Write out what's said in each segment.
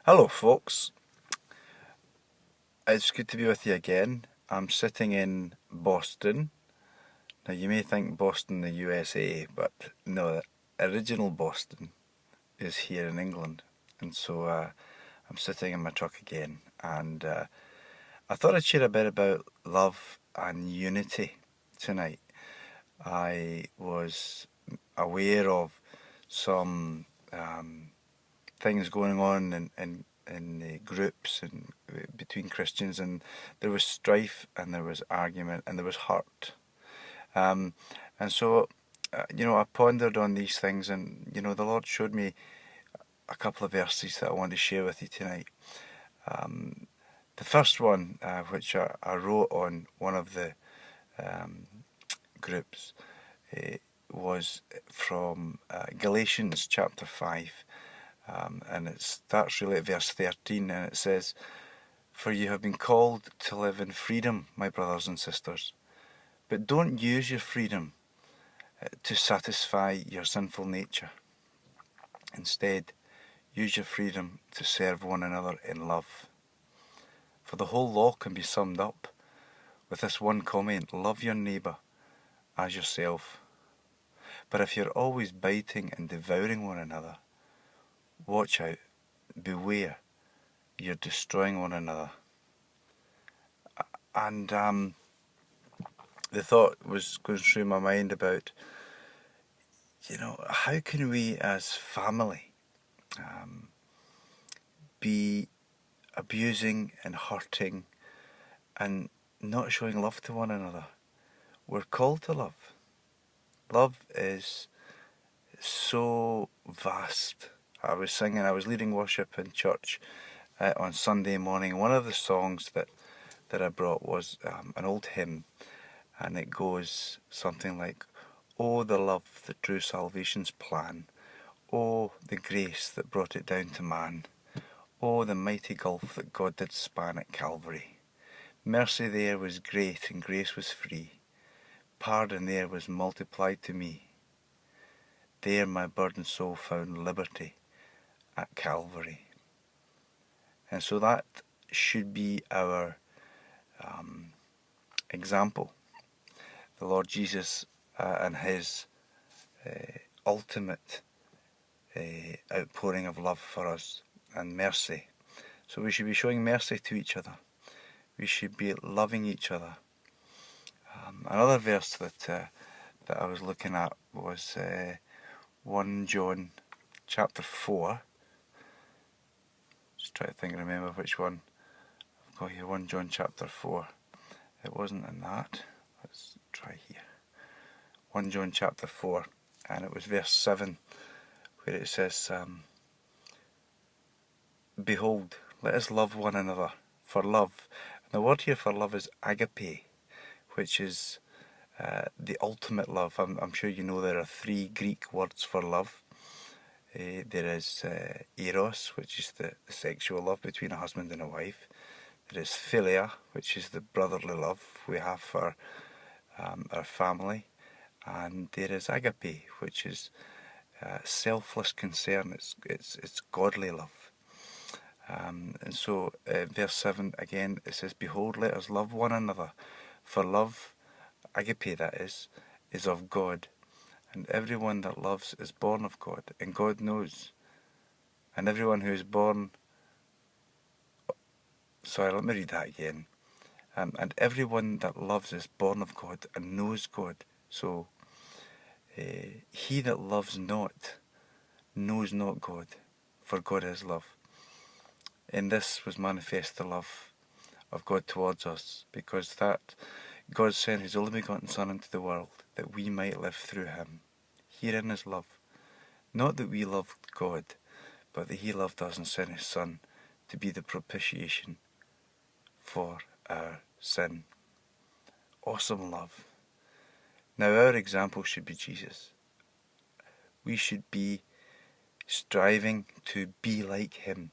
Hello, folks. It's good to be with you again. I'm sitting in Boston. Now, you may think Boston, the USA, but no, the original Boston is here in England. And so I'm sitting in my truck again. And I thought I'd share a bit about love and unity tonight. I was aware of some things going on in groups and between Christians, and there was strife and there was argument and there was hurt. Um, and so, I pondered on these things, and the Lord showed me a couple of verses that I want to share with you tonight. The first one, which I wrote on one of the um, groups, uh, was from Galatians chapter 5. And it starts really at verse 13, and it says, "For you have been called to live in freedom, my brothers and sisters. But don't use your freedom to satisfy your sinful nature. Instead, use your freedom to serve one another in love. For the whole law can be summed up with this one comment: love your neighbour as yourself. But if you're always biting and devouring one another, watch out, beware, you're destroying one another." And the thought was going through my mind about, how can we as family be abusing and hurting and not showing love to one another? We're called to love. Love is so vast. I was leading worship in church on Sunday morning. One of the songs that I brought was an old hymn, and it goes something like, "Oh, the love that drew salvation's plan. Oh, the grace that brought it down to man. Oh, the mighty gulf that God did span at Calvary. Mercy there was great and grace was free. Pardon there was multiplied to me. There my burdened soul found liberty at Calvary." And so that should be our example. The Lord Jesus and his ultimate outpouring of love for us and mercy. So we should be showing mercy to each other. We should be loving each other. Another verse that I was looking at was 1 John chapter 4. Just try to think and remember which one I've got here. 1 John chapter 4. It wasn't in that. Let's try here. 1 John chapter 4, and it was verse 7, where it says, "Behold, let us love one another, for love," and the word here for love is agape, which is the ultimate love. I'm sure you know there are 3 Greek words for love. There is eros, which is the sexual love between a husband and a wife. There is philia, which is the brotherly love we have for our family. And there is agape, which is selfless concern. It's godly love. And so verse 7 again, it says, "Behold, let us love one another, for love," agape that is of God. "And everyone that loves is born of God, and God knows." And everyone who is born... Sorry, let me read that again. "And everyone that loves is born of God and knows God. So he that loves not knows not God, for God is love. In this was manifest the love of God towards us, because that God sent his only begotten Son into the world, that we might live through him. Herein is love, not that we loved God, but that he loved us and sent his Son to be the propitiation for our sin." Awesome love. Now our example should be Jesus. We should be striving to be like him,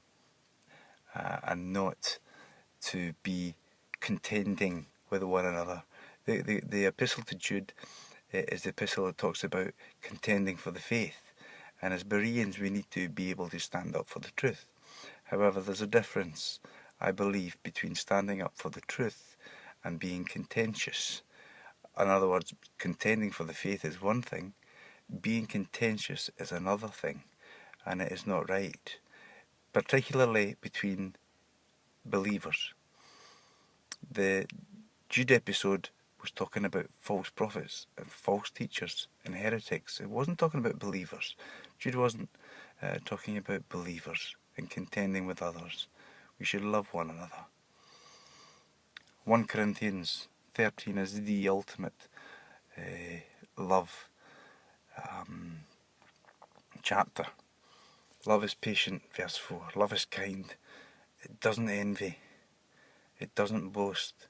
and not to be contending with one another. The epistle to Jude is the epistle that talks about contending for the faith. And as Bereans, we need to be able to stand up for the truth. However, there's a difference, I believe, between standing up for the truth and being contentious. In other words, contending for the faith is one thing, being contentious is another thing, and it is not right, particularly between believers. The Jude episode was talking about false prophets and false teachers and heretics. It wasn't talking about believers. Jude wasn't talking about believers and contending with others. We should love one another. 1 Corinthians 13 is the ultimate love chapter. Love is patient, verse 4. Love is kind. It doesn't envy. It doesn't boast.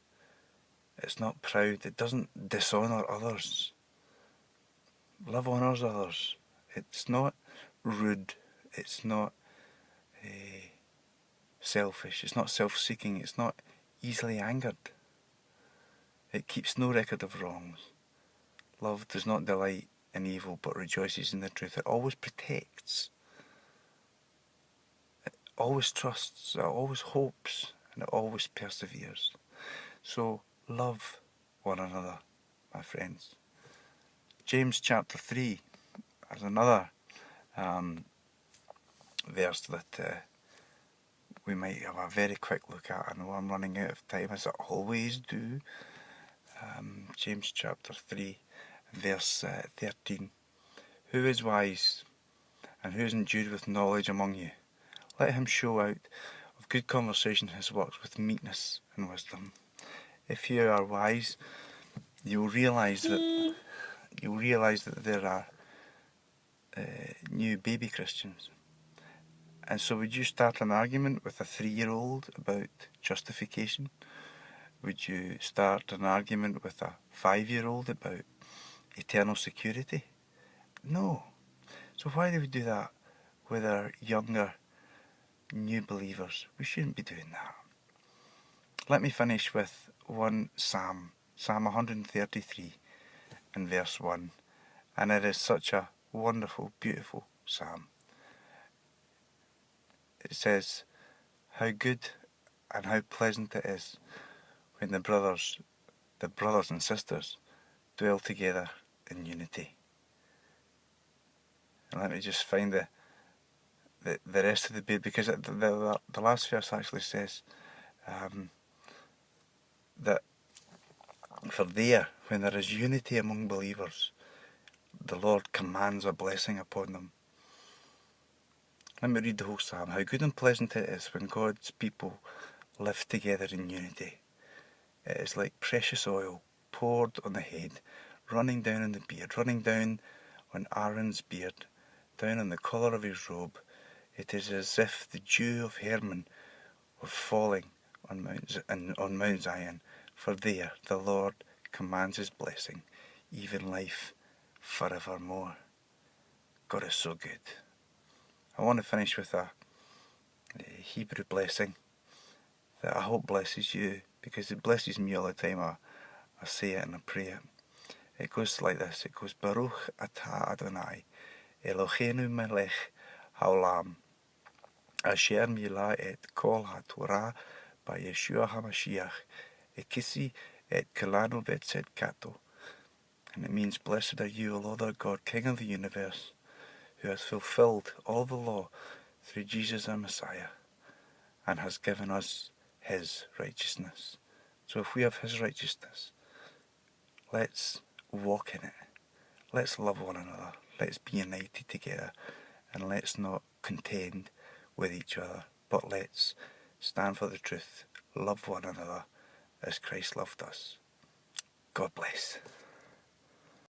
It's not proud. It doesn't dishonour others. Love honours others. It's not rude. It's not selfish. It's not self-seeking. It's not easily angered. It keeps no record of wrongs. Love does not delight in evil, but rejoices in the truth. It always protects. It always trusts. It always hopes. And it always perseveres. So, love one another, my friends. James chapter 3 has another verse that we might have a very quick look at. I know I'm running out of time, as I always do. James chapter 3, verse 13. Who is wise, and who is endued with knowledge among you? Let him show out of good conversation his works with meekness and wisdom. If you are wise, you'll realise that there are new baby Christians. And so would you start an argument with a 3-year-old about justification? Would you start an argument with a 5-year-old about eternal security? No. So why do we do that with our younger, new believers? We shouldn't be doing that. Let me finish with one Psalm 133 and verse 1. And it is such a wonderful, beautiful psalm. It says, how good and how pleasant it is when the brothers and sisters dwell together in unity. And let me just find the rest of the bit, because the last verse actually says that for there, when there is unity among believers, the Lord commands a blessing upon them. Let me read the whole psalm. How good and pleasant it is when God's people live together in unity. It is like precious oil poured on the head, running down on the beard, running down on Aaron's beard, down on the collar of his robe. It is as if the dew of Hermon were falling on Mount Zion. For there the Lord commands his blessing, even life forevermore. God is so good. I want to finish with a Hebrew blessing that I hope blesses you, because it blesses me all the time. I say it and I pray it. It goes like this. It goes, Baruch atah Adonai, Eloheinu melech haolam, asher milah et kol haTorah by Yeshua HaMashiach, ekisi et kelanu v'tzedkato. And it means, blessed are you, O Lord our God, King of the universe, who has fulfilled all the law through Jesus our Messiah, and has given us his righteousness. So if we have his righteousness, let's walk in it. Let's love one another. Let's be united together. And let's not contend with each other, but let's stand for the truth, love one another as Christ loved us. God bless.